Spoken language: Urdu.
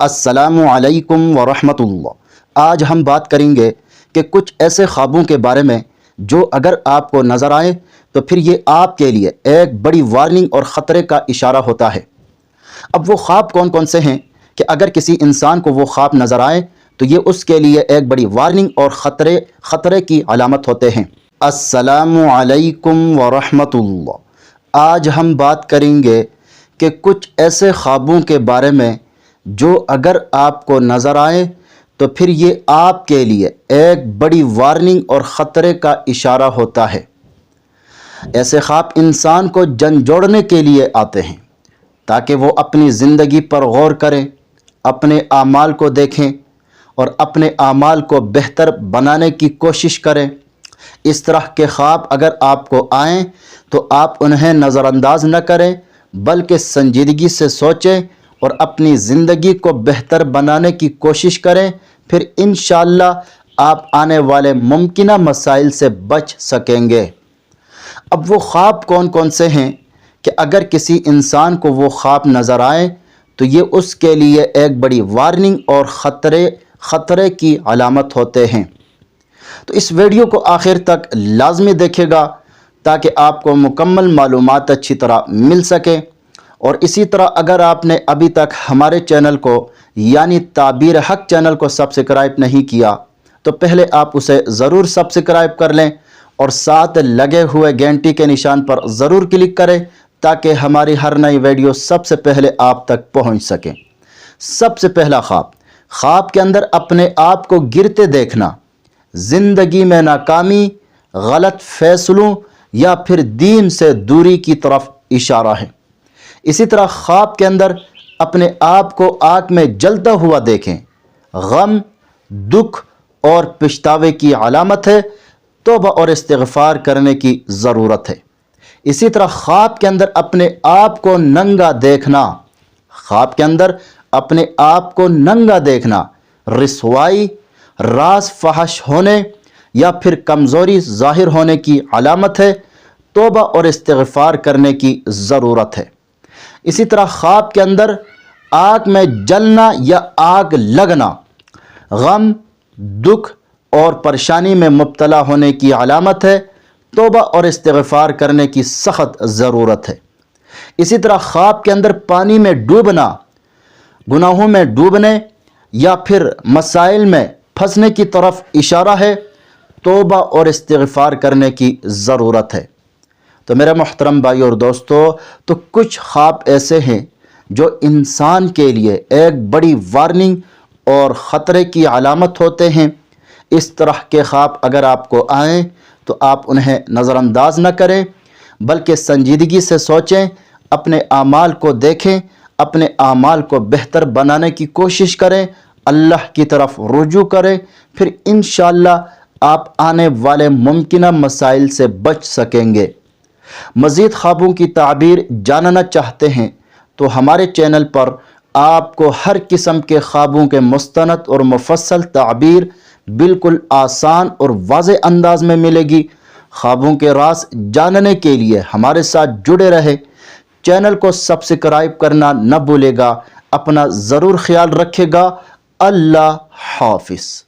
السلام علیکم ورحمۃ اللہ۔ آج ہم بات کریں گے کہ کچھ ایسے خوابوں کے بارے میں جو اگر آپ کو نظر آئے تو پھر یہ آپ کے لیے ایک بڑی وارننگ اور خطرے کا اشارہ ہوتا ہے۔ اب وہ خواب کون کون سے ہیں کہ اگر کسی انسان کو وہ خواب نظر آئے تو یہ اس کے لیے ایک بڑی وارننگ اور خطرے کی علامت ہوتے ہیں۔ السلام علیکم ورحمۃ اللہ۔ آج ہم بات کریں گے کہ کچھ ایسے خوابوں کے بارے میں جو اگر آپ کو نظر آئے تو پھر یہ آپ کے لیے ایک بڑی وارننگ اور خطرے کا اشارہ ہوتا ہے۔ ایسے خواب انسان کو جھنجھوڑنے کے لیے آتے ہیں تاکہ وہ اپنی زندگی پر غور کریں، اپنے اعمال کو دیکھیں اور اپنے اعمال کو بہتر بنانے کی کوشش کریں۔ اس طرح کے خواب اگر آپ کو آئیں تو آپ انہیں نظر انداز نہ کریں بلکہ سنجیدگی سے سوچیں اور اپنی زندگی کو بہتر بنانے کی کوشش کریں، پھر انشاءاللہ آپ آنے والے ممکنہ مسائل سے بچ سکیں گے۔ اب وہ خواب کون کون سے ہیں کہ اگر کسی انسان کو وہ خواب نظر آئے تو یہ اس کے لیے ایک بڑی وارننگ اور خطرے کی علامت ہوتے ہیں۔ تو اس ویڈیو کو آخر تک لازمی دیکھے گا تاکہ آپ کو مکمل معلومات اچھی طرح مل سکیں، اور اسی طرح اگر آپ نے ابھی تک ہمارے چینل کو یعنی تعبیر حق چینل کو سبسکرائب نہیں کیا تو پہلے آپ اسے ضرور سبسکرائب کر لیں اور ساتھ لگے ہوئے گھنٹی کے نشان پر ضرور کلک کریں تاکہ ہماری ہر نئی ویڈیو سب سے پہلے آپ تک پہنچ سکیں۔ سب سے پہلا خواب کے اندر اپنے آپ کو گرتے دیکھنا، زندگی میں ناکامی، غلط فیصلوں یا پھر دین سے دوری کی طرف اشارہ ہے۔ اسی طرح خواب کے اندر اپنے آپ کو آگ میں جلتا ہوا دیکھیں، غم، دکھ اور پچھتاوے کی علامت ہے، توبہ اور استغفار کرنے کی ضرورت ہے۔ اسی طرح خواب کے اندر اپنے آپ کو ننگا دیکھنا، خواب کے اندر اپنے آپ کو ننگا دیکھنا رسوائی، راز فحش ہونے یا پھر کمزوری ظاہر ہونے کی علامت ہے، توبہ اور استغفار کرنے کی ضرورت ہے۔ اسی طرح خواب کے اندر آگ میں جلنا یا آگ لگنا غم، دکھ اور پریشانی میں مبتلا ہونے کی علامت ہے، توبہ اور استغفار کرنے کی سخت ضرورت ہے۔ اسی طرح خواب کے اندر پانی میں ڈوبنا گناہوں میں ڈوبنے یا پھر مسائل میں پھنسنے کی طرف اشارہ ہے، توبہ اور استغفار کرنے کی ضرورت ہے۔ تو میرے محترم بھائی اور دوستو، تو کچھ خواب ایسے ہیں جو انسان کے لیے ایک بڑی وارننگ اور خطرے کی علامت ہوتے ہیں۔ اس طرح کے خواب اگر آپ کو آئیں تو آپ انہیں نظر انداز نہ کریں بلکہ سنجیدگی سے سوچیں، اپنے اعمال کو دیکھیں، اپنے اعمال کو بہتر بنانے کی کوشش کریں، اللہ کی طرف رجوع کریں، پھر انشاءاللہ آپ آنے والے ممکنہ مسائل سے بچ سکیں گے۔ مزید خوابوں کی تعبیر جاننا چاہتے ہیں تو ہمارے چینل پر آپ کو ہر قسم کے خوابوں کے مستند اور مفصل تعبیر بالکل آسان اور واضح انداز میں ملے گی۔ خوابوں کے راز جاننے کے لیے ہمارے ساتھ جڑے رہے، چینل کو سبسکرائب کرنا نہ بھولے گا۔ اپنا ضرور خیال رکھے گا۔ اللہ حافظ۔